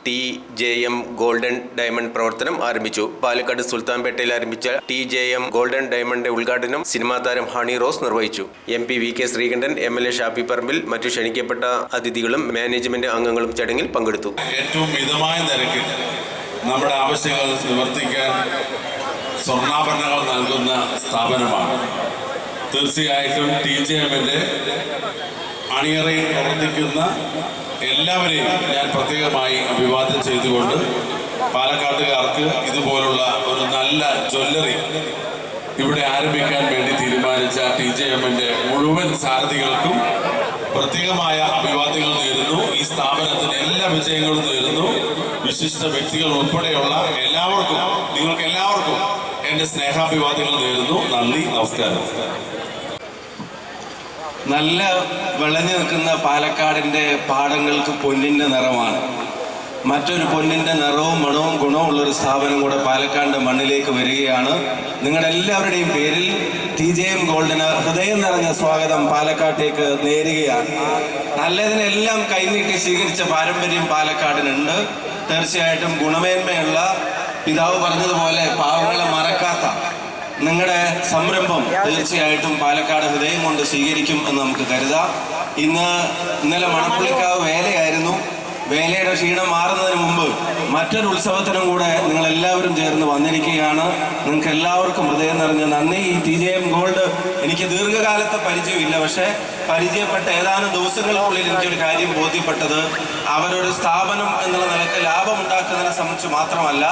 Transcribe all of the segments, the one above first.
TJM golden diamond പ്രവർത്തനം ആരംഭിച്ചു. പാലക്കാട് സുൽത്താൻപേട്ടയിൽ ആരംഭിച്ച TJM ഗോൾഡൻ ഡയമണ്ട് ഉദ്ഘാടനം സിനിമാ താരം ഹണി റോസ് നിർവഹിച്ചു. MP VK Sreekandan, MLA Shafi Parambil, മറ്റു ക്ഷണിക്കപ്പെട്ട അതിഥികളും മാനേജ്മെന്റ് അംഗങ്ങളും ചടങ്ങിൽ പങ്കെടുത്തു. ഏറ്റവും മിതമായ നിരക്കിൽ നമ്മുടെ ആവശ്യങ്ങൾ നിവർത്തിക്കാൻ സ്വർണ്ണാഭരണങ്ങൾ നൽകുന്ന സ്ഥാപനമാണ്. തീർച്ചയായിട്ടും TJMന്റെ അണിയറയിൽ പ്രവർത്തിക്കുന്ന എല്ലാവരെയും ഞാൻ പ്രത്യേകമായി അഭിവാദ്യം ചെയ്തുകൊണ്ട് പാലക്കാട്ടുകാർക്ക് ഇതുപോലുള്ള ഒരു നല്ല ജ്വല്ലറി ഇവിടെ ആരംഭിക്കാൻ വേണ്ടി തീരുമാനിച്ച TJMന്റെ മുഴുവൻ സാരഥികൾക്കും പ്രത്യേകമായ അഭിവാദ്യങ്ങൾ നേരുന്നു. ഈ സ്ഥാപനത്തിന് എല്ലാ വിജയങ്ങളും നേരുന്നു. വിശിഷ്ട വ്യക്തികൾ ഉൾപ്പെടെയുള്ള എല്ലാവർക്കും, നിങ്ങൾക്ക് എല്ലാവർക്കും എൻ്റെ സ്നേഹാഭിവാദ്യങ്ങൾ നേരുന്നു. നന്ദി, നമസ്കാരം. നല്ല വിളഞ്ഞു നിൽക്കുന്ന പാലക്കാടിൻ്റെ പാടങ്ങൾക്ക് പൊന്നിൻ്റെ നിറമാണ്. മറ്റൊരു പൊന്നിൻ്റെ നിറവും മണവും ഗുണവും ഉള്ളൊരു സ്ഥാപനം കൂടെ പാലക്കാടിൻ്റെ മണ്ണിലേക്ക് വരികയാണ്. നിങ്ങളുടെ എല്ലാവരുടെയും പേരിൽ TJM ഗോൾഡിന് ഹൃദയം നിറഞ്ഞ സ്വാഗതം പാലക്കാട്ടേക്ക് നേരുകയാണ്. നല്ലതിനെല്ലാം കൈനീട്ടി സ്വീകരിച്ച പാരമ്പര്യം പാലക്കാടിനുണ്ട്. തീർച്ചയായിട്ടും ഗുണമേന്മയുള്ള, പിതാവ് പറഞ്ഞതുപോലെ പാവങ്ങളെ മറക്കാത്ത നിങ്ങളുടെ സംരംഭം തീർച്ചയായിട്ടും പാലക്കാട് ഹൃദയം കൊണ്ട് സ്വീകരിക്കും എന്ന് നമുക്ക് കരുതാം. ഇന്നലെ മണപ്പുള്ളിക്കാവ് വേലയായിരുന്നു. വേലയുടെ ക്ഷീണം മാറുന്നതിന് മുമ്പ് മറ്റൊരു ഉത്സവത്തിനും കൂടെ നിങ്ങളെല്ലാവരും ചേർന്ന് വന്നിരിക്കുകയാണ്. നിങ്ങൾക്ക് എല്ലാവർക്കും ഹൃദയം നിറഞ്ഞ നന്ദി. ഈ TJM ഗോൾഡ് എനിക്ക് ദീർഘകാലത്തെ പരിചയമില്ല, പക്ഷേ പരിചയപ്പെട്ട ഏതാനും ദിവസങ്ങൾക്കുള്ളിൽ എനിക്കൊരു കാര്യം ബോധ്യപ്പെട്ടത്, അവരൊരു സ്ഥാപനം എന്നുള്ള നിലക്ക് ലാഭമുണ്ടാക്കുന്നതിനെ സംബന്ധിച്ച് മാത്രമല്ല,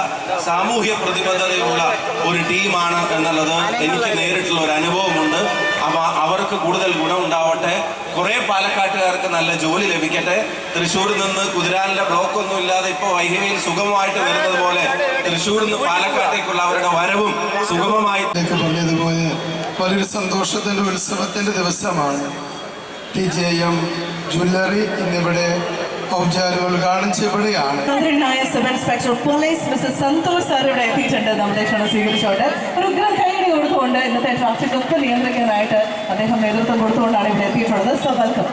സാമൂഹ്യ പ്രതിബദ്ധതയുള്ള ഒരു ടീമാണ് എന്നുള്ളത് എനിക്ക് നേരിട്ടുള്ള ഒരു അനുഭവമുണ്ട്. അപ്പോൾ അവർക്ക് കൂടുതൽ ഗുണമുണ്ടാവട്ടെ. കുറേ പാലക്കാട്ടുകാർക്ക് നല്ല ജോലി ലഭിക്കട്ടെ. തൃശ്ശൂരിൽ നിന്ന് കുതിരാനിലെ ബ്ലോക്കൊന്നും ഇല്ലാതെ ഇപ്പോൾ വൈകയിൽ സുഗമമായിട്ട് വരുന്നത് പോലെ തൃശ്ശൂരിൽ നിന്ന് പാലക്കാട്ടേക്കുള്ള അവരുടെ വരവും സുഗമമായി പറഞ്ഞതുപോലെ വലിയൊരു സന്തോഷത്തിൻ്റെ ഉത്സവത്തിൻ്റെ ദിവസമാണ്. TJM ജ്വല്ലറി ഇന്നിവിടെ ഔപചാരിക ഉദ്ഘാടനം ചെയ്യപ്പെടുകയാണ്. Sub inspector police mister Santhosh sir ഇവിടെ എത്തിയിട്ടുണ്ട്. നമ്മുടെ ക്ഷണം സ്വീകരിച്ചുകൊണ്ട് ഒരു ഉഗ്രം കൈയടി കൊടുത്തുകൊണ്ട് ഇന്നത്തെ ട്രാഫിക് ഒക്കെ നിയന്ത്രിക്കാനായിട്ട് അദ്ദേഹം നേതൃത്വം കൊടുത്തുകൊണ്ടാണ് ഇവിടെ എത്തിയിട്ടുള്ളത്. So welcome.